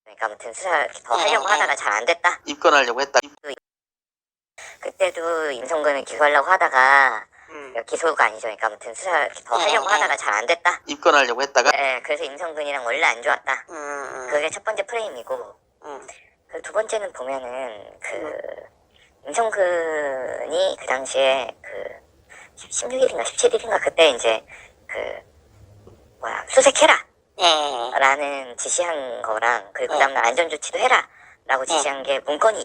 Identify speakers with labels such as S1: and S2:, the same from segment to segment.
S1: 그러니까 아무튼 수사 더 하려고 하다가 잘 안 됐다.
S2: 입건하려고 했다.
S1: 그때도 임성근을 기소하려고 하다가 기소가 아니죠. 그러니까 아무튼 수사 더 하려고 하다가 잘 안 됐다.
S2: 입건하려고 했다가
S1: 네, 그래서 임성근이랑 원래 안 좋았다. 그게 첫 번째 프레임이고, 그 두 번째는 보면은 임성근이 그 당시에 16일인가 17일인가 그때 이제 수색해라 라는 지시한 거랑 그리고 그 다음날 안전조치도 해라 라고 지시한 게 문건이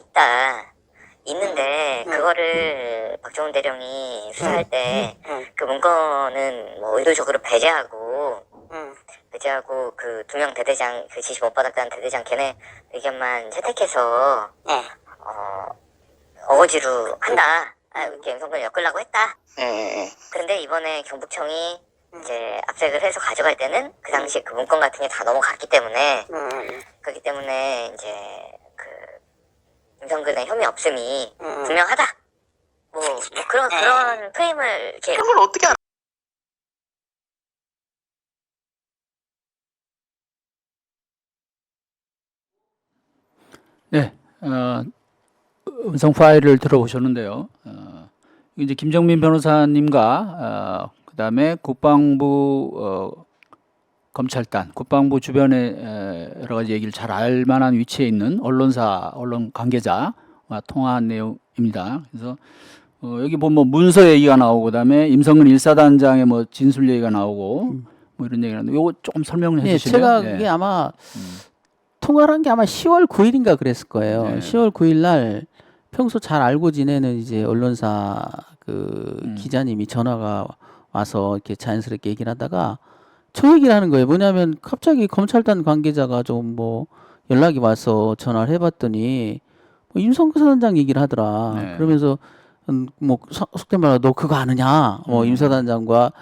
S1: 있는데 그거를 박정훈 대령이 수사할 때 그 문건은 뭐 의도적으로 배제하고 그 두 명 대대장, 그 지시 못 받았다는 대대장 걔네 의견만 채택해서 어거지로 한다. 이렇게 임성근을 엮으려고 했다. 그런데 이번에 경북청이 이제 압색을 해서 가져갈 때는 그 당시 그 문건 같은 게 다 넘어갔기 때문에 그렇기 때문에 이제 임성근의 혐의 없음이 분명하다. 그런 프레임을 이렇게.
S2: 그런 걸 어떻게 알아?
S3: 네, 음성 파일을 들어보셨는데요. 이제 김정민 변호사님과 그다음에 국방부 검찰단, 국방부 주변에 여러 가지 얘기를 잘 알 만한 위치에 있는 언론 관계자와 통화한 내용입니다. 그래서 여기 보면 문서 얘기가 나오고 그다음에 임성근 1사단장의 뭐 진술 얘기가 나오고 뭐 이런 얘기가 나오는데 요거 조금 설명을 해 주실래요?
S4: 제가 그게 아마 통화를 한 게 아마 10월 9일인가 그랬을 거예요.
S3: 네.
S4: 10월 9일 날 평소 잘 알고 지내는 이제 언론사 기자님이 전화가 와서 이렇게 자연스럽게 얘기를 하다가 저 얘기를 하는 거예요. 뭐냐면 갑자기 검찰단 관계자가 좀 뭐 연락이 와서 전화를 해봤더니 뭐 임성근 사단장 얘기를 하더라.
S3: 네.
S4: 그러면서 뭐 속된 말로 너 그거 아느냐? 뭐 임 사단장과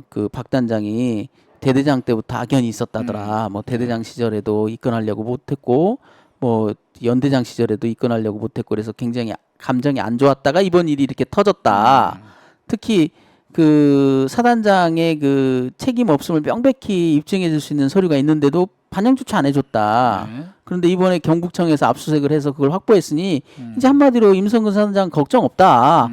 S4: 그 박 단장이 대대장 때부터 악연이 있었다더라. 뭐 대대장 시절에도 입건하려고 못했고 뭐 연대장 시절에도 입건하려고 못했고 그래서 굉장히 감정이 안 좋았다가 이번 일이 이렇게 터졌다. 특히 그 사단장의 그 책임 없음을 명백히 입증해 줄 수 있는 서류가 있는데도 반영조차 안 해줬다.
S3: 네.
S4: 그런데 이번에 경북청에서 압수수색을 해서 그걸 확보했으니 이제 한마디로 임성근 사단장 걱정 없다.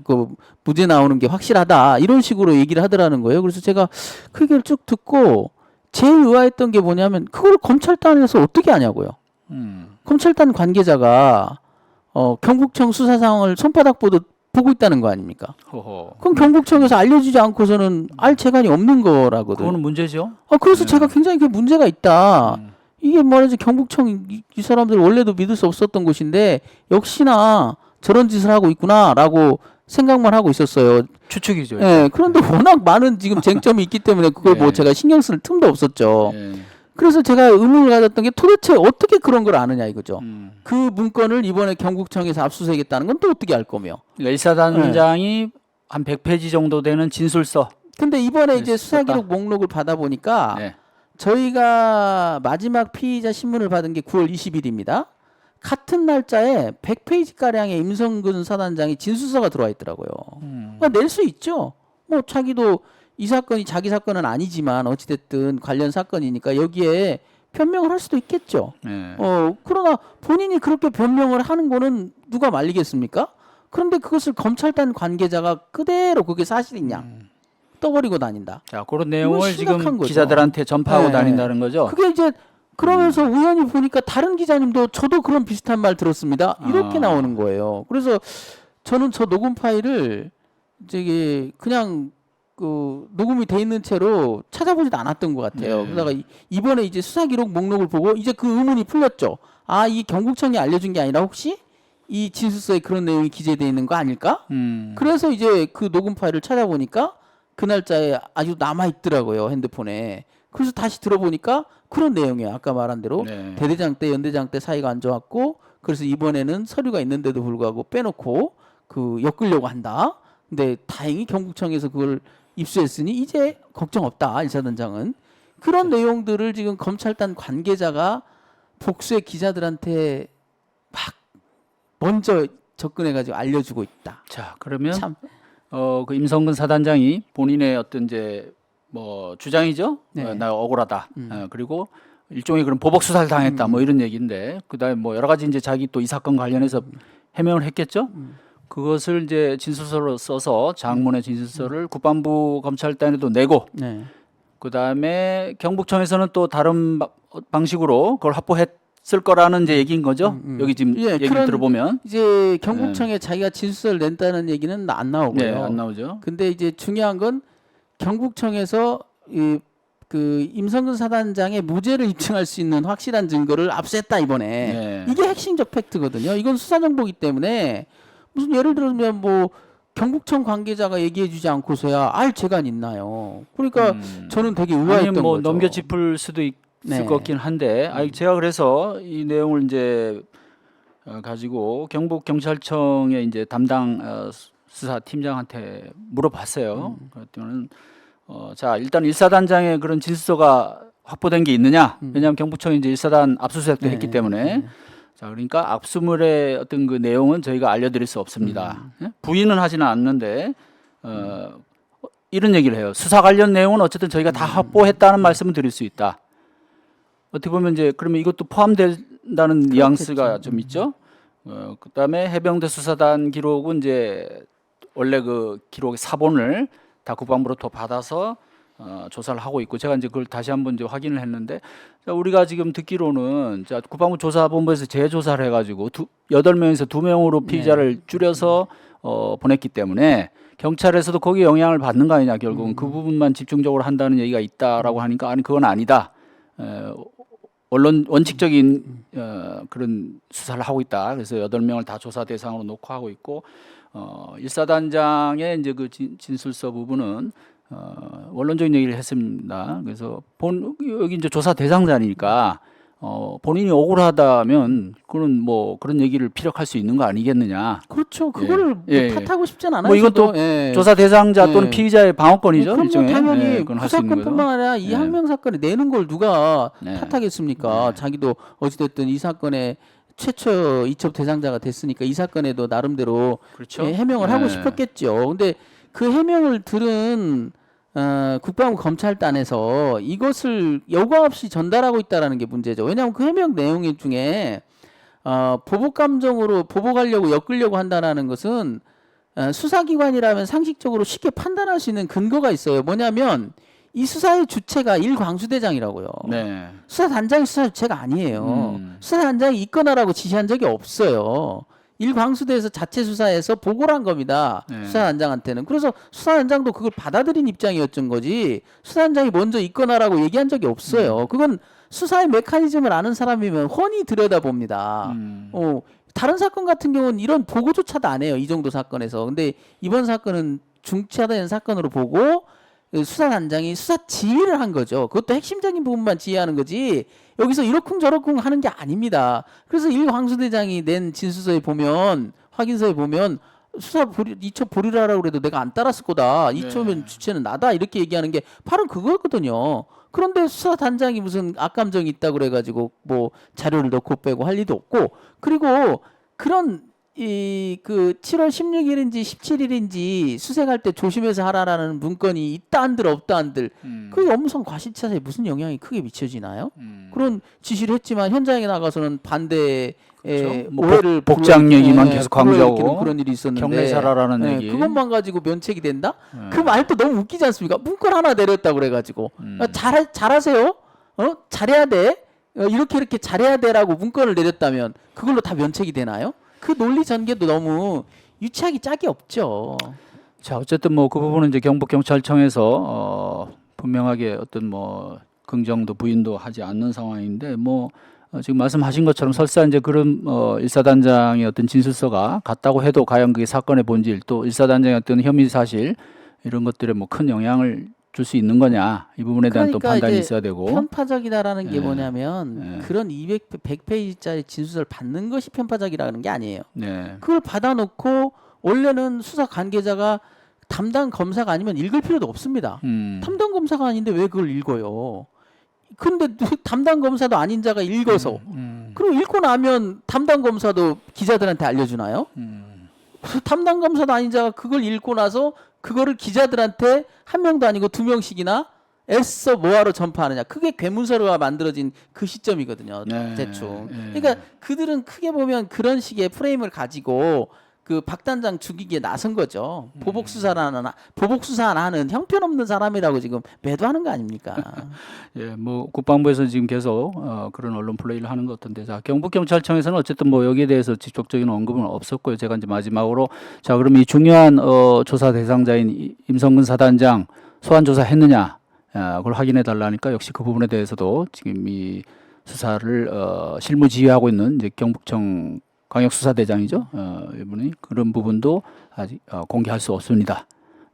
S4: 그 무죄 나오는 게 확실하다. 이런 식으로 얘기를 하더라는 거예요. 그래서 제가 그 얘기를 쭉 듣고 제일 의아했던 게 뭐냐면 그걸 검찰단에서 어떻게 하냐고요. 검찰단 관계자가 경북청 수사 상황을 손바닥 보듯 보고 있다는 거 아닙니까?
S3: 호호.
S4: 그럼 경북청에서 알려주지 않고서는 알 재간이 없는 거라거든.
S3: 그거는 문제죠.
S4: 그래서 제가 굉장히 그 문제가 있다. 이게 말이지 경북청 이 사람들 원래도 믿을 수 없었던 곳인데 역시나 저런 짓을 하고 있구나라고 생각만 하고 있었어요.
S3: 추측이죠.
S4: 예. 그런데 워낙 많은 지금 쟁점이 있기 때문에 그걸 뭐
S3: 네.
S4: 제가 신경 쓸 틈도 없었죠.
S3: 네.
S4: 그래서 제가 의문을 가졌던 게 도대체 어떻게 그런 걸 아느냐 이거죠. 그 문건을 이번에 경북청에서 압수수색했다는 건 또 어떻게 알 거며.
S3: 그러니까 1사단장이 한 100페이지 정도 되는 진술서.
S4: 근데 이번에 이제
S3: 네,
S4: 수사기록 목록을 받아보니까
S3: 네.
S4: 저희가 마지막 피의자 신문을 받은 게 9월 20일입니다. 같은 날짜에 100페이지가량의 임성근 사단장이 진술서가 들어와 있더라고요. 그러니까 낼 수 있죠. 뭐 자기도 이 사건이 자기 사건은 아니지만 어찌됐든 관련 사건이니까 여기에 변명을 할 수도 있겠죠.
S3: 네.
S4: 그러나 본인이 그렇게 변명을 하는 거는 누가 말리겠습니까? 그런데 그것을 검찰단 관계자가 그대로 그게 사실이냐 떠버리고 다닌다.
S3: 자, 그런 내용을
S4: 심각한
S3: 지금
S4: 거죠.
S3: 기자들한테 전파하고
S4: 네.
S3: 다닌다는 거죠.
S4: 그게 이제 그러면서 우연히 보니까 다른 기자님도 저도 그런 비슷한 말 들었습니다. 이렇게 나오는 거예요. 그래서 저는 저 녹음 파일을 그냥 그 녹음이 돼 있는 채로 찾아보지도 않았던 것 같아요.
S3: 네.
S4: 그러다가 이번에 이제 수사기록 목록을 보고 이제 그 의문이 풀렸죠. 이 경북청이 알려준 게 아니라 혹시 이 진술서에 그런 내용이 기재되어 있는 거 아닐까? 그래서 이제 그 녹음 파일을 찾아보니까 그 날짜에 아주 남아 있더라고요, 핸드폰에. 그래서 다시 들어보니까 그런 내용이에요. 아까 말한 대로
S3: 네.
S4: 대대장 때 연대장 때 사이가 안 좋았고 그래서 이번에는 서류가 있는데도 불구하고 빼놓고 엮으려고 한다. 근데 다행히 경북청에서 그걸 입수했으니 이제 걱정 없다. 1사단장은. 그런 내용들을 지금 검찰단 관계자가 복수의 기자들한테 막 먼저 접근해가지고 알려주고 있다.
S3: 자, 그러면
S4: 참.
S3: 그 임성근 사단장이 본인의 어떤 이제 뭐 주장이죠.
S4: 네.
S3: 나 억울하다. 그리고 일종의 그런 보복 수사를 당했다 뭐 이런 얘기인데 그다음에 뭐 여러 가지 이제 자기 또 이 사건 관련해서 해명을 했겠죠. 그것을 이제 진술서로 써서 장문의 진술서를 국방부 검찰단에도 내고
S4: 네.
S3: 그다음에 경북청에서는 또 다른 방식으로 그걸 확보했을 거라는 이제 얘기인 거죠. 여기 지금
S4: 예,
S3: 얘기를
S4: 그런
S3: 들어보면
S4: 이제 경북청에 자기가 진술서를 낸다는 얘기는 안 나오고요.
S3: 네, 안 나오죠.
S4: 근데 이제 중요한 건 경북청에서 그 임성근 사단장의 무죄를 입증할 수 있는 확실한 증거를 압수했다 이번에.
S3: 네.
S4: 이게 핵심적 팩트거든요. 이건 수사 정보기 때문에 무슨 예를 들면 뭐 경북청 관계자가 얘기해주지 않고서야 알 재간 있나요? 그러니까 저는 되게 의아했던
S3: 아니면 뭐
S4: 거죠.
S3: 넘겨짚을 수도 있을
S4: 네.
S3: 것 같긴 한데 아니 제가 그래서 이 내용을 이제 가지고 경북 경찰청의 이제 담당 수사 팀장한테 물어봤어요. 그랬더니 자 일단 일사단장의 그런 진술서가 확보된 게 있느냐? 왜냐하면 경북청이 이제 일사단 압수수색도 했기 때문에 자 그러니까 압수물의 어떤 그 내용은 저희가 알려드릴 수 없습니다. 예? 부인은 하지는 않는데 이런 얘기를 해요. 수사 관련 내용은 어쨌든 저희가 다 확보했다는 말씀을 드릴 수 있다. 어떻게 보면 이제 그러면 이것도 포함된다는 뉘앙스가 좀 있죠. 그다음에 해병대 수사단 기록은 이제 원래 그 기록의 사본을 다 국방부로부터 받아서 조사를 하고 있고 제가 이제 그걸 다시 한번 이제 확인을 했는데 자, 우리가 지금 듣기로는 자, 국방부 조사본부에서 재조사를 해가지고 8명에서 2명으로 피의자를 줄여서 보냈기 때문에 경찰에서도 거기에 영향을 받는 거 아니냐 결국은 그 부분만 집중적으로 한다는 얘기가 있다라고 하니까 아니 그건 아니다. 원칙적인 그런 수사를 하고 있다. 그래서 8명을 다 조사 대상으로 놓고 하고 있고 일사단장의 이제 그 진술서 부분은 원론적인 얘기를 했습니다. 그래서 여기 이제 조사 대상자니까 본인이 억울하다면 그런 뭐 그런 얘기를 피력할 수 있는 거 아니겠느냐.
S4: 그렇죠. 그거를
S3: 예.
S4: 뭐 탓하고 싶진 않아요.
S3: 뭐 이것도
S4: 저도. 예.
S3: 조사 대상자 또는
S4: 예.
S3: 피의자의 방어권이죠.
S4: 그럼
S3: 일종의.
S4: 당연히
S3: 예, 그건
S4: 그
S3: 할 수 있는 거죠.
S4: 사건뿐만 아니라 이
S3: 예.
S4: 항명 사건에 내는 걸 누가
S3: 네.
S4: 탓하겠습니까? 자기도 어찌됐든 이 사건에 최초 이첩 대상자가 됐으니까 이 사건에도 나름대로
S3: 그렇죠.
S4: 예, 해명을 하고
S3: 예.
S4: 싶었겠죠. 근데 그 해명을 들은 국방부 검찰단에서 이것을 여과 없이 전달하고 있다라는 게 문제죠. 왜냐하면 그 해명 내용 중에 보복 감정으로 보복하려고 엮으려고 한다라는 것은 수사기관이라면 상식적으로 쉽게 판단할 수 있는 근거가 있어요. 뭐냐면 이 수사의 주체가 일광수대장이라고요.
S3: 네.
S4: 수사단장이 수사 주체가 아니에요. 수사단장이 입건하라고 지시한 적이 없어요. 일광수대에서 자체 수사해서 보고를 한 겁니다.
S3: 네.
S4: 수사단장한테는. 그래서 수사단장도 그걸 받아들인 입장이었던 거지 수사단장이 먼저 입건하라고 얘기한 적이 없어요. 그건 수사의 메커니즘을 아는 사람이면 훤히 들여다봅니다. 다른 사건 같은 경우는 이런 보고조차도 안 해요. 이 정도 사건에서. 근데 이번 사건은 중차된 사건으로 보고 수사단장이 수사 지휘를 한 거죠. 그것도 핵심적인 부분만 지휘하는 거지 여기서 이러쿵저러쿵 하는 게 아닙니다. 그래서 일광수대장이 낸 진술서에 보면 확인서에 보면 이첩 보류를 하라고 그래도 내가 안 따랐을 거다. 이첩은 주체는 나다. 이렇게 얘기하는 게 바로 그거거든요. 그런데 수사단장이 무슨 악감정이 있다고 그래가지고 뭐 자료를 넣고 빼고 할 리도 없고 그리고 그런 그 7월 16일인지 17일인지 수색할 때 조심해서 하라라는 문건이 있다 한들 없다 한들 그 업무상 과실치사에 무슨 영향이 크게 미쳐지나요? 그런 지시를 했지만 현장에 나가서는 반대의
S3: 그렇죠. 뭐
S4: 오해를
S3: 복장 얘기만 계속 강조하고
S4: 그런 일이 있었는데
S3: 경례사라라는 얘기.
S4: 그것만 가지고 면책이 된다? 그 말도 너무 웃기지 않습니까? 문건 하나 내렸다고 그래가지고 잘하세요? 잘해야 돼? 이렇게 잘해야 돼라고 문건을 내렸다면 그걸로 다 면책이 되나요? 그 논리 전개도 너무 유치하기 짝이 없죠.
S3: 자 어쨌든 뭐 그 부분은 이제 경북 경찰청에서 분명하게 어떤 뭐 긍정도 부인도 하지 않는 상황인데 뭐 지금 말씀하신 것처럼 설사 이제 그런 일사단장의 어떤 진술서가 같다고 해도 과연 그게 사건의 본질 또 일사단장의 어떤 혐의 사실 이런 것들에 뭐 큰 영향을 줄 수 있는 거냐 이 부분에 대한 또 판단이 있어야 되고
S4: 편파적이다라는 게
S3: 예.
S4: 뭐냐면 그런 100페이지짜리 진술서를 받는 것이 편파적이라는 게 아니에요.
S3: 네.
S4: 그걸 받아놓고 원래는 수사 관계자가 담당 검사가 아니면 읽을 필요도 없습니다. 담당 검사가 아닌데 왜 그걸 읽어요? 근데 담당 검사도 아닌 자가 읽어서 그럼 읽고 나면 담당 검사도 기자들한테 알려주나요? 담당 검사도 아닌 자가 그걸 읽고 나서 그거를 기자들한테 한 명도 아니고 2명씩이나 애써 뭐하러 전파하느냐. 그게 괴문서가 만들어진 그 시점이거든요.
S3: 네.
S4: 대충.
S3: 네.
S4: 그러니까 그들은 크게 보면 그런 식의 프레임을 가지고 그 박 단장 죽이기에 나선 거죠. 보복 수사하는 형편없는 사람이라고 지금 매도하는 거 아닙니까?
S3: 예, 뭐 국방부에서 지금 계속 그런 언론 플레이를 하는 것 같은데, 자 경북 경찰청에서는 어쨌든 뭐 여기에 대해서 직접적인 언급은 없었고요. 제가 이제 마지막으로 자 그럼 이 중요한 조사 대상자인 임성근 사단장 소환 조사했느냐 그걸 확인해 달라니까 역시 그 부분에 대해서도 지금 이 수사를 실무 지휘하고 있는 이제 경북청 광역수사대장이죠. 이분이 그런 부분도 아직 공개할 수 없습니다.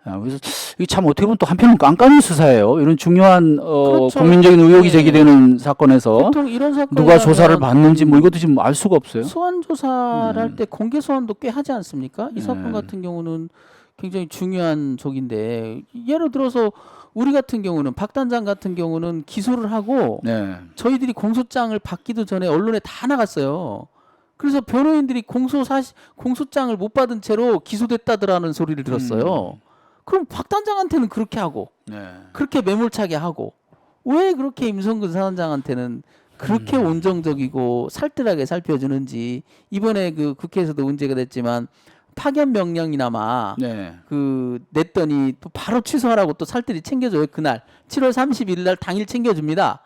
S3: 그래서 이게 참 어떻게 보면 또 한편은 깐깐한 수사예요. 이런 중요한
S4: 그렇죠.
S3: 국민적인 의혹이
S4: 네.
S3: 제기되는 사건에서
S4: 보통 이런 사건
S3: 누가 조사를 받는지 뭐 이것도 지금 알 수가 없어요.
S4: 소환 조사를 할 때 공개 소환도 꽤 하지 않습니까? 이
S3: 네.
S4: 사건 같은 경우는 굉장히 중요한 적인데 예를 들어서 우리 같은 경우는 박 단장 같은 경우는 기소를 하고
S3: 네.
S4: 저희들이 공소장을 받기도 전에 언론에 다 나갔어요. 그래서 변호인들이 공소장을 못 받은 채로 기소됐다더라는 소리를 들었어요. 그럼 박 단장한테는 그렇게 하고
S3: 네.
S4: 그렇게 매몰차게 하고 왜 그렇게 임성근 사단장한테는 그렇게 온정적이고 살뜰하게 살펴주는지 이번에 그 국회에서도 문제가 됐지만 파견 명령이나마
S3: 네.
S4: 그 냈더니 또 바로 취소하라고 또 살뜰히 챙겨줘요. 그날 7월 30일 날 당일 챙겨줍니다.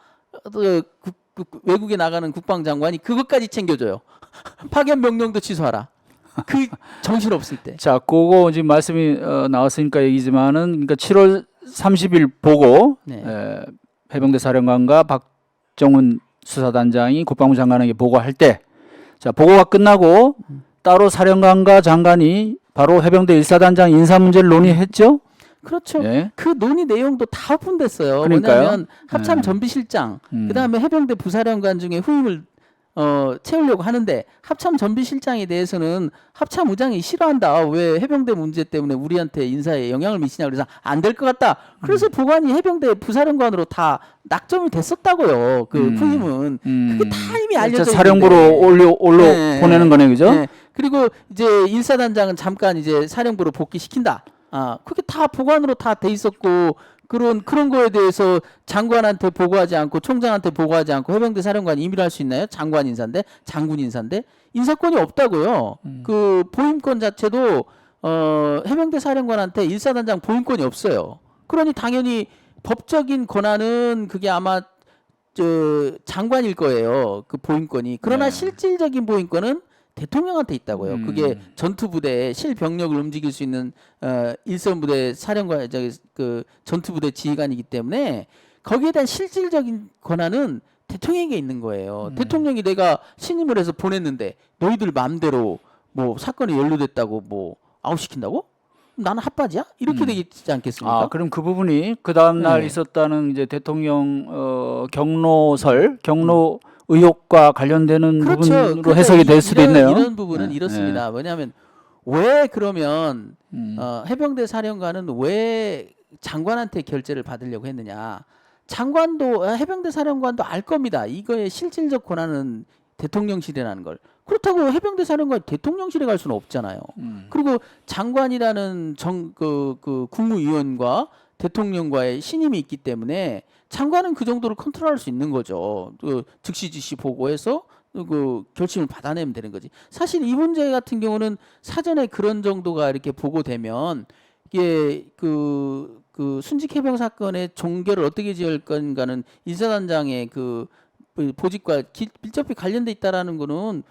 S4: 외국에 나가는 국방장관이 그것까지 챙겨줘요. 파견 명령도 취소하라. 그 정신 없을 때.
S3: 자, 그거 지금 말씀이 나왔으니까 얘기지만은 그러니까 7월 30일 보고
S4: 네.
S3: 해병대 사령관과 박정훈 수사단장이 국방부 장관에게 보고할 때, 자 보고가 끝나고 따로 사령관과 장관이 바로 해병대 1사단장 인사 문제를 논의했죠.
S4: 그렇죠.
S3: 예.
S4: 그 논의 내용도 다 오픈됐어요.
S3: 그러니까요.
S4: 뭐냐면 합참 전비실장, 그다음에 해병대 부사령관 중에 후임을 채우려고 하는데 합참 전비실장에 대해서는 합참 의장이 싫어한다. 왜 해병대 문제 때문에 우리한테 인사에 영향을 미치냐 그래서 안 될 것 같다. 그래서 보관이 해병대 부사령관으로 다 낙점이 됐었다고요. 그 후임은 그게 다 이미 알려져 있는데.
S3: 사령부로 올려
S4: 네.
S3: 보내는 거네, 그죠?
S4: 네. 그리고 이제 1사단장은 잠깐 이제 사령부로 복귀시킨다. 그게 다 보관으로 다 돼 있었고 그런 거에 대해서 장관한테 보고하지 않고 총장한테 보고하지 않고 해병대 사령관이 임의를 할 수 있나요? 장관 인사인데 인사권이 없다고요. 그 보임권 자체도 해병대 사령관한테 1사단장 보임권이 없어요. 그러니 당연히 법적인 권한은 그게 아마 장관일 거예요. 그 보임권이. 그러나
S3: 네.
S4: 실질적인 보임권은 대통령한테 있다고요. 그게 전투부대의 실병력을 움직일 수 있는 일선부대 사령관 그 전투부대 지휘관이기 때문에 거기에 대한 실질적인 권한은 대통령에게 있는 거예요. 대통령이 내가 신임을 해서 보냈는데 너희들 마음대로 뭐 사건이 연루됐다고 뭐 아웃시킨다고? 나는 핫바지야? 이렇게 되지 않겠습니까?
S3: 그럼 그 부분이 그 다음 날
S4: 네.
S3: 있었다는 이제 대통령 경로 의혹과 관련되는 부분으로
S4: 근데
S3: 해석이 될 수도 있네요.
S4: 이런 부분은
S3: 네.
S4: 이렇습니다. 왜냐하면 왜 그러면 해병대 사령관은 왜 장관한테 결재를 받으려고 했느냐? 장관도 해병대 사령관도 알 겁니다. 이거의 실질적 권한은 대통령실이라는 걸. 그렇다고 해병대 사령관이 대통령실에 갈 수는 없잖아요. 그리고 장관이라는 그 국무위원과 대통령과의 신임이 있기 때문에 장관은 그 정도로 컨트롤할 수 있는 거죠. 즉시 지시 보고해서 그 결심을 받아내면 되는 거지. 사실 이 문제 같은 경우는 사전에 그런 정도가 이렇게 보고되면 이게 그 순직 해병 사건의 종결을 어떻게 지을 건가는 인사단장의 그 보직과 밀접히 관련돼 있다라는 거는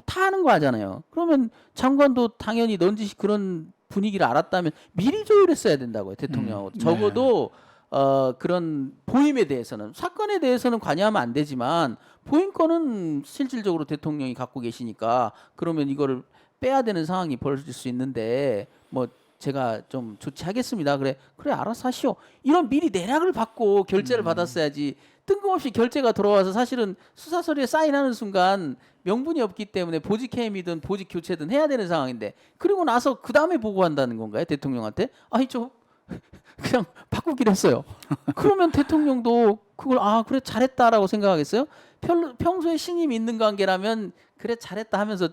S4: 다 아는 거 하잖아요. 그러면 장관도 당연히 넌지시 그런 분위기를 알았다면 미리 조율했어야 된다고요. 대통령하고. 적어도 그런 보임에 대해서는 사건에 대해서는 관여하면 안 되지만 보임권은 실질적으로 대통령이 갖고 계시니까 그러면 이거를 빼야 되는 상황이 벌어질 수 있는데 뭐 제가 좀 조치하겠습니다. 그래 알아서 하시오. 이런 미리 내락을 받고 결재를 받았어야지. 뜬금없이 결재가 들어와서 사실은 수사서류에 사인하는 순간 명분이 없기 때문에 보직 해임이든 보직 교체든 해야 되는 상황인데 그리고 나서 그 다음에 보고한다는 건가요? 대통령한테? 좀 그냥 바꾸기로 했어요. 그러면 대통령도 그걸 그래 잘했다라고 생각하겠어요? 평소에 신임이 있는 관계라면 그래 잘했다 하면서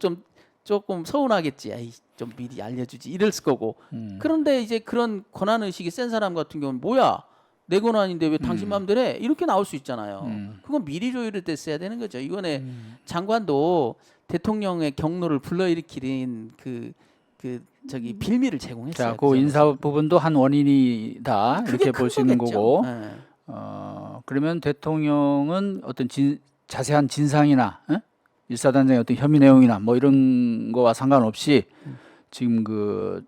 S4: 조금 서운하겠지. 좀 미리 알려주지 이랬을 거고. 그런데 이제 그런 권한 의식이 센 사람 같은 경우는 뭐야? 내 권한인데 왜 당신 마음대로 해? 이렇게 나올 수 있잖아요.
S3: 음.
S4: 그건 미리 조율을 됐어야 되는 거죠. 이번에 장관도 대통령의 경로를 불러일으키는 저기 빌미를 제공했어요.
S3: 자, 그 인사 부분도 한 원인이다 이렇게 볼 수 있는 거고.
S4: 네.
S3: 그러면 대통령은 어떤 자세한 진상이나 일사단장의 어떤 혐의 내용이나 뭐 이런 거와 상관없이 지금 그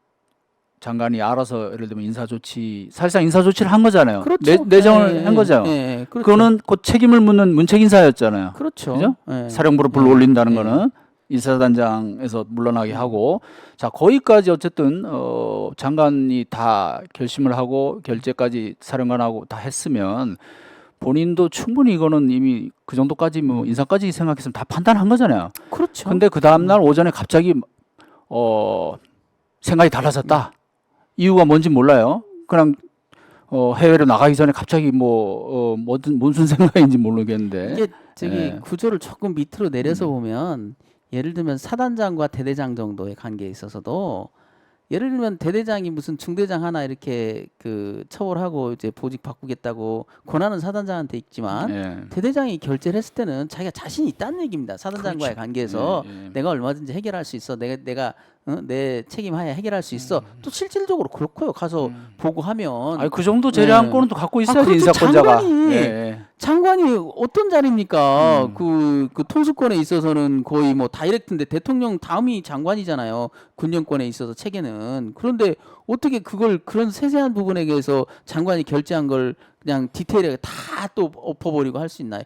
S3: 장관이 알아서 예를 들면 인사조치 사실상 인사조치를 한 거잖아요.
S4: 그렇죠.
S3: 내정을
S4: 네,
S3: 한 거죠.
S4: 네, 그렇죠.
S3: 그거는 그 책임을 묻는 문책 인사였잖아요.
S4: 그렇죠.
S3: 그죠?
S4: 네.
S3: 사령부로 불러 올린다는
S4: 네.
S3: 거는 인사단장에서 물러나게 하고 자 거기까지 어쨌든 장관이 다 결심을 하고 결재까지 사령관하고 다 했으면 본인도 충분히 이거는 이미 그 정도까지 뭐 인사까지 생각했으면 다 판단한 거잖아요.
S4: 그렇죠.
S3: 근데 그 다음 날 오전에 갑자기 생각이 달라졌다. 이유가 뭔지 몰라요. 그냥 해외로 나가기 전에 갑자기 무슨 생각인지 모르겠는데.
S4: 이게 저기
S3: 예.
S4: 구조를 조금 밑으로 내려서 보면 예를 들면 사단장과 대대장 정도의 관계에 있어서도 예를 들면 대대장이 무슨 중대장 하나 이렇게 그 처벌하고 이제 보직 바꾸겠다고 권한은 사단장한테 있지만
S3: 예.
S4: 대대장이 결재를 했을 때는 자기가 자신이 있다는 얘기입니다. 사단장과의 관계에서
S3: 예, 예.
S4: 내가 얼마든지 해결할 수 있어. 내가 내 책임하에 해결할 수 있어. 또 실질적으로 그렇고요. 가서 보고하면
S3: 아니 그 정도 재량권은 또 갖고 있어야지
S4: 그렇죠.
S3: 인사권자가.
S4: 장관이
S3: 예.
S4: 장관이 어떤 자리입니까? 그 통수권에 있어서는 거의 뭐 다이렉트인데 대통령 다음이 장관이잖아요. 군정권에 있어서 체계는. 그런데 어떻게 그걸 그런 세세한 부분에 대해서 장관이 결재한 걸 그냥 디테일하게 다 또 엎어버리고 할 수 있나요?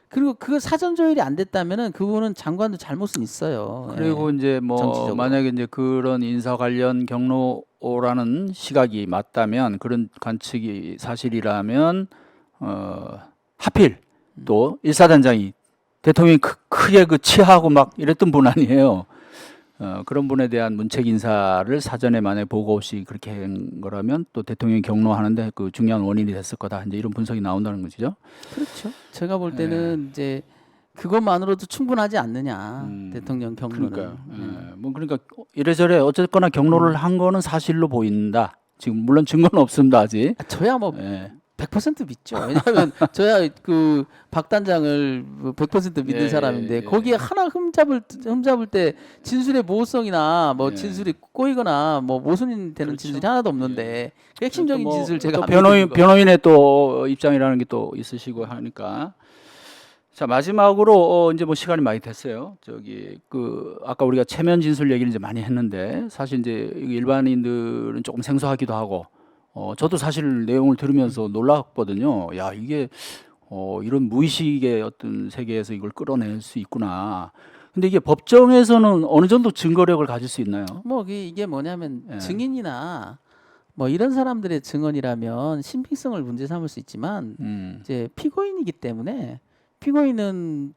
S4: 그리고 그 사전 조율이 안 됐다면은 그분은 장관도 잘못은 있어요.
S3: 그리고 이제 뭐
S4: 정치적으로.
S3: 만약에 이제 그런 인사 관련 경로라는 시각이 맞다면 그런 관측이 사실이라면 하필 또 일사단장이 대통령이 크게 그 치하하고 막 이랬던 분 아니에요. 그런 분에 대한 문책 인사를 사전에 만약에 보고 없이 그렇게 한 거라면 또 대통령이 경로하는데 그 중요한 원인이 됐을 거다. 이제 이런 분석이 나온다는 거죠.
S4: 그렇죠. 제가 볼 때는 이제 그것만으로도 충분하지 않느냐.
S3: 음,
S4: 대통령 경로는.
S3: 그러니까요. 뭐 그러니까 이래저래 어쨌거나 경로를 한 거는 사실로 보인다. 지금 물론 증거는 없습니다 아직.
S4: 저야 뭐
S3: 예.
S4: 100% 믿죠. 왜냐하면 저야 그 박 단장을 100% 믿는
S3: 예,
S4: 사람인데
S3: 예.
S4: 거기에 하나 흠잡을 때 진술의 모호성이나 뭐
S3: 예.
S4: 진술이 꼬이거나 뭐 모순이 되는
S3: 그렇죠.
S4: 진술이 하나도 없는데 그 핵심적인
S3: 뭐
S4: 진술 제가
S3: 또
S4: 안 믿는 거.
S3: 변호인의 또 입장이라는 게 또 있으시고 하니까 자 마지막으로 이제 뭐 시간이 많이 됐어요. 저기 그 아까 우리가 체면 진술 얘기를 이제 많이 했는데 사실 이제 일반인들은 조금 생소하기도 하고 저도 사실 내용을 들으면서 놀랐거든요. 야 이게 이런 무의식의 어떤 세계에서 이걸 끌어낼 수 있구나. 근데 이게 법정에서는 어느 정도 증거력을 가질 수 있나요?
S4: 뭐 이게 뭐냐면
S3: 예.
S4: 증인이나 뭐 이런 사람들의 증언이라면 신빙성을 문제 삼을 수 있지만 이제 피고인이기 때문에 피고인은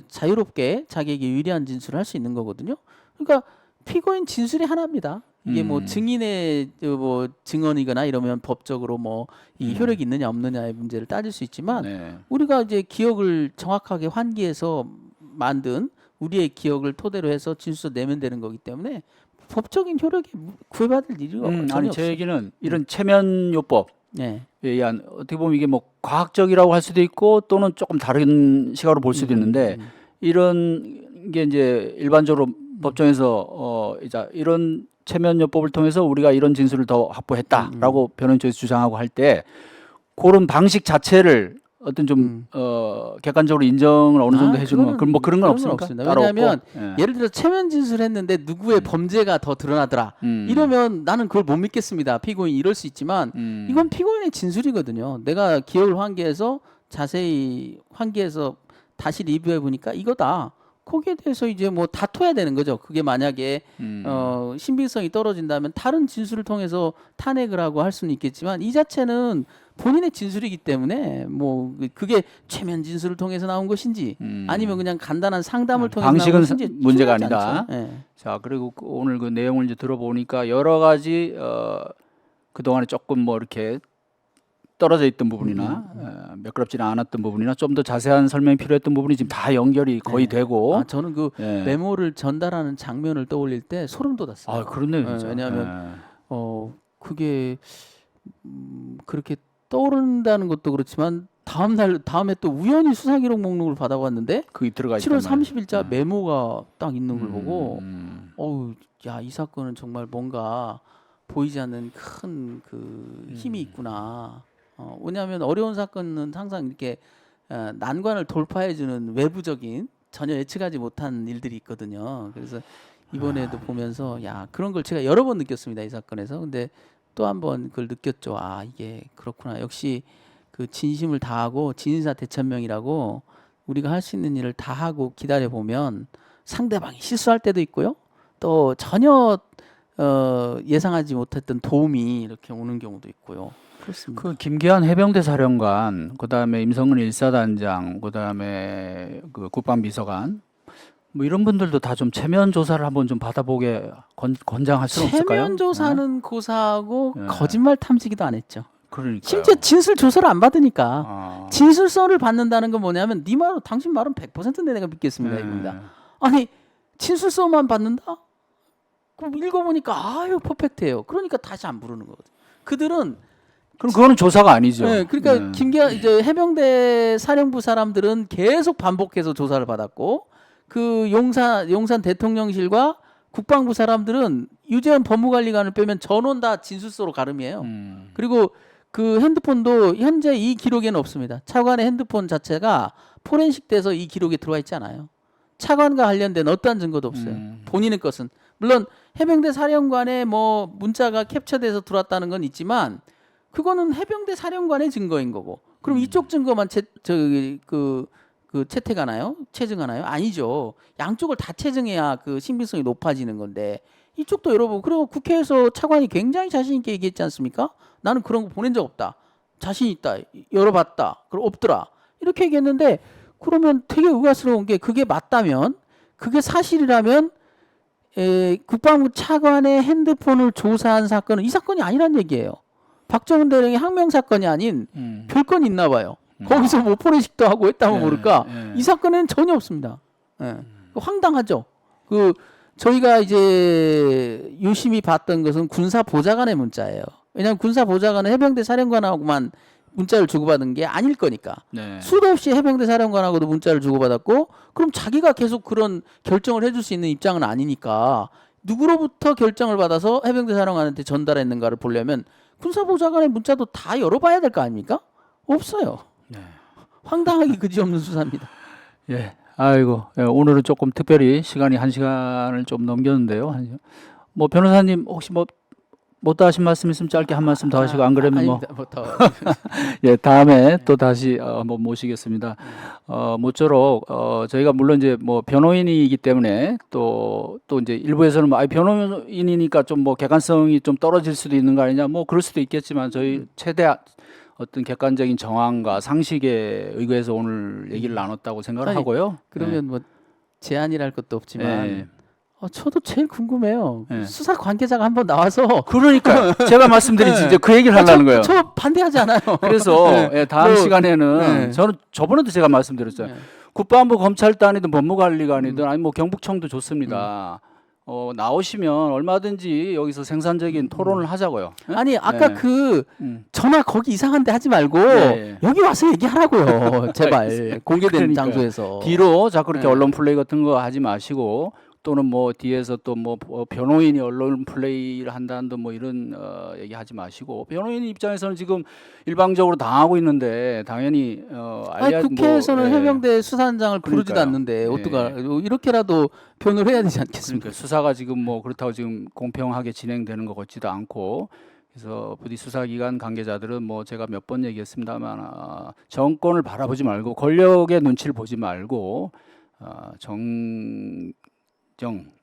S4: 자유롭게 자기에게 유리한 진술을 할 수 있는 거거든요. 그러니까 피고인 진술이 하나입니다. 이게 뭐 증인의 뭐 증언이거나 이러면 법적으로 뭐 이 효력이 있느냐 없느냐의 문제를 따질 수 있지만
S3: 네.
S4: 우리가 이제 기억을 정확하게 환기해서 만든 우리의 기억을 토대로 해서 진술서 내면 되는 거기 때문에 법적인 효력이 구애받을 일이 전혀
S3: 아니
S4: 없어요.
S3: 제 얘기는 이런 체면요법에
S4: 네.
S3: 의한 어떻게 보면 이게 뭐 과학적이라고 할 수도 있고 또는 조금 다른 시각으로 볼 수도 있는데 이런 게 이제 일반적으로 법정에서 이제 이런 체면요법을 통해서 우리가 이런 진술을 더 확보했다라고 변호인 쪽에서 주장하고 할 때 그런 방식 자체를 어떤 좀 객관적으로 인정을 어느 정도 해주는 건 그럼 뭐 그런 건 없습니까?
S4: 없습니다.
S3: 따로
S4: 왜냐하면
S3: 없고? 예.
S4: 예를 들어 체면 진술했는데 누구의 범죄가 더 드러나더라. 이러면 나는 그걸 못 믿겠습니다. 피고인이 이럴 수 있지만 이건 피고인의 진술이거든요. 내가 기억을 환기해서 자세히 환기해서 다시 리뷰해 보니까 이거다. 거기에 대해서 이제 뭐 다퉈야 되는 거죠. 그게 만약에 신빙성이 떨어진다면 다른 진술을 통해서 탄핵을 하고 할 수는 있겠지만 이 자체는 본인의 진술이기 때문에 뭐 그게 최면 진술을 통해서 나온 것인지 아니면 그냥 간단한 상담을 통해서 나온
S3: 방식은
S4: 것인지
S3: 문제가
S4: 중요하지
S3: 아니다.
S4: 않죠. 예.
S3: 자 그리고 오늘 그 내용을 이제 들어보니까 여러 가지 그 동안에 조금 뭐 이렇게 떨어져 있던 부분이나 매끄럽지는 않았던 부분이나 좀 더 자세한 설명이 필요했던 부분이 지금 다 연결이 거의 되고.
S4: 아, 저는 그
S3: 예.
S4: 메모를 전달하는 장면을 떠올릴 때 소름 돋았어요.
S3: 아 그렇네요.
S4: 예,
S3: 진짜.
S4: 왜냐하면 그게 그렇게 떠오른다는 것도 그렇지만 다음에 또 우연히 수사 기록 목록을 받아봤는데
S3: 그게 들어가
S4: 7월
S3: 있단 말이에요.
S4: 30일자 메모가 딱 있는 걸 보고
S3: 음.
S4: 어우, 야, 이 사건은 정말 뭔가 보이지 않는 큰 그 힘이 있구나. 왜냐하면 어려운 사건은 항상 이렇게 난관을 돌파해주는 외부적인 전혀 예측하지 못한 일들이 있거든요. 그래서 이번에도 보면서 야, 그런 걸 제가 여러 번 느꼈습니다. 이 사건에서. 근데 또 한 번 그걸 느꼈죠. 아, 이게 그렇구나. 역시 그 진심을 다하고 진사대천명이라고 우리가 할 수 있는 일을 다 하고 기다려 보면 상대방이 실수할 때도 있고요. 또 전혀 예상하지 못했던 도움이 이렇게 오는 경우도 있고요. 그렇습니다.
S3: 그 김기한 해병대 사령관, 그다음에 임성근 일사단장, 그다음에 그 국방비서관 뭐 이런 분들도 다 좀 체면 조사를 한번 좀 받아보게 권장할 수는 없을까요?
S4: 체면 조사는 고사하고
S3: 네.
S4: 거짓말 탐지기도 안 했죠.
S3: 그러니까요.
S4: 심지어 진술 조사를 안 받으니까
S3: 아.
S4: 진술서를 받는다는 건 뭐냐면 네 말은 당신 말은 100% 내가 믿겠습니다 이겁니다. 아니 진술서만 받는다? 그럼 읽어보니까 아유 퍼펙트해요. 그러니까 다시 안 부르는 거거든. 그들은
S3: 그럼 그거는 조사가 아니죠.
S4: 네, 그러니까
S3: 네.
S4: 김기한 이제 해병대 사령부 사람들은 계속 반복해서 조사를 받았고 그 용산 대통령실과 국방부 사람들은 유재현 법무관리관을 빼면 전원 다 진술서로 가름이에요. 그리고 그 핸드폰도 현재 이 기록에는 없습니다. 차관의 핸드폰 자체가 포렌식돼서 이 기록에 들어와 있지 않아요. 차관과 관련된 어떠한 증거도 없어요. 본인의 것은 물론 해병대 사령관의 뭐 문자가 캡처돼서 들어왔다는 건 있지만 그거는 해병대 사령관의 증거인 거고. 그럼 이쪽 증거만 채택하나요? 체증하나요? 아니죠. 양쪽을 다 체증해야 그 신빙성이 높아지는 건데 이쪽도 열어보고 그리고 국회에서 차관이 굉장히 자신 있게 얘기했지 않습니까? 나는 그런 거 보낸 적 없다. 자신 있다. 열어봤다. 그럼 없더라. 이렇게 얘기했는데 그러면 되게 의아스러운 게 그게 맞다면 그게 사실이라면 국방부 차관의 핸드폰을 조사한 사건은 이 사건이 아니란 얘기예요. 박정훈 대령의 항명 사건이 아닌 별건이 있나 봐요. 거기서 뭐 포렌식도 하고 했다면 모를까. 이 사건에는 전혀 없습니다. 예. 황당하죠. 저희가 이제 유심히 봤던 것은 군사 보좌관의 문자예요. 왜냐하면 군사 보좌관은 해병대 사령관하고만 문자를 주고받은 게 아닐 거니까.
S3: 네.
S4: 수도 없이 해병대 사령관하고도 문자를 주고받았고 그럼 자기가 계속 그런 결정을 해줄 수 있는 입장은 아니니까 누구로부터 결정을 받아서 해병대 사령관한테 전달했는가를 보려면 군사 보좌관의 문자도 다 열어봐야 될 거 아닙니까? 없어요.
S3: 네.
S4: 황당하기 그지없는 수사입니다.
S3: 예. 아이고, 예, 오늘은 조금 특별히 시간이 1시간을 좀 넘겼는데요. 뭐 변호사님 혹시 뭐 더 하신 말씀 있으면 짧게 한 말씀 더 하시고 안 그러면 뭐 예, 다음에 또 다시 한번 모시겠습니다. 모쪼록 저희가 물론 이제 뭐 변호인이기 때문에 또 이제 일부에서는 뭐 변호인이니까 좀 뭐 객관성이 좀 떨어질 수도 있는 거 아니냐 뭐 그럴 수도 있겠지만 저희 최대 어떤 객관적인 정황과 상식에 의거해서 오늘 얘기를 나눴다고 생각을 하고요.
S4: 그러면 뭐 제안이랄 것도 없지만
S3: 예.
S4: 저도 제일 궁금해요.
S3: 네.
S4: 수사 관계자가 한번 나와서
S3: 그러니까 제가 말씀드린 이제 그 얘기를 하려는 거예요.
S4: 저 반대하지 않아요.
S3: 그래서 예, 다음 시간에는
S4: 네.
S3: 저는 저번에도 제가 말씀드렸어요.
S4: 네.
S3: 국방부 검찰단이든 법무관리관이든 아니 뭐 경북청도 좋습니다. 나오시면 얼마든지 여기서 생산적인 토론을 하자고요.
S4: 아니 아까
S3: 네.
S4: 그 전화 거기 이상한데 하지 말고
S3: 네.
S4: 여기 와서 얘기하라고요. 제발 공개된
S3: 그러니까요.
S4: 장소에서.
S3: 뒤로 자꾸 이렇게
S4: 네.
S3: 언론 플레이 같은 거 하지 마시고 또는 뭐 뒤에서 또 뭐 변호인이 언론 플레이를 한다는 등 뭐 이런 얘기하지 마시고 변호인 입장에서는 지금 일방적으로 당하고 있는데 당연히
S4: 아니 국회에서는
S3: 뭐, 예.
S4: 해병대 수사단장을 부르지도
S3: 그러니까요.
S4: 않는데
S3: 예.
S4: 어떡하 이렇게라도 변호를 해야 되지 않겠습니까?
S3: 그러니까 수사가 지금 뭐 그렇다고 지금 공평하게 진행되는 것 같지도 않고 그래서 부디 수사기관 관계자들은 뭐 제가 몇 번 얘기했습니다만 정권을 바라보지 말고 권력의 눈치를 보지 말고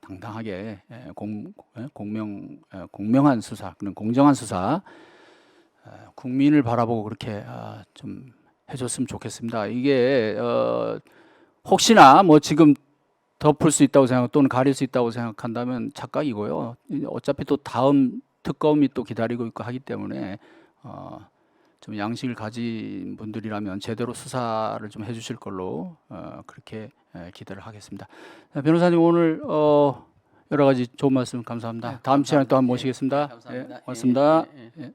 S3: 당당하게 공명한 수사, 그런 공정한 수사, 국민을 바라보고 그렇게 좀 해줬으면 좋겠습니다. 이게 혹시나 뭐 지금 덮을 수 있다고 생각 또는 가릴 수 있다고 생각한다면 착각이고요. 어차피 또 다음 특검이 또 기다리고 있고 하기 때문에 좀 양식을 가진 분들이라면 제대로 수사를 좀 해주실 걸로 그렇게 기대를 하겠습니다. 변호사님 오늘 여러 가지 좋은 말씀 감사합니다. 다음 시간에 또 한번 모시겠습니다.
S4: 감사합니다.
S3: 고맙습니다.
S4: 예.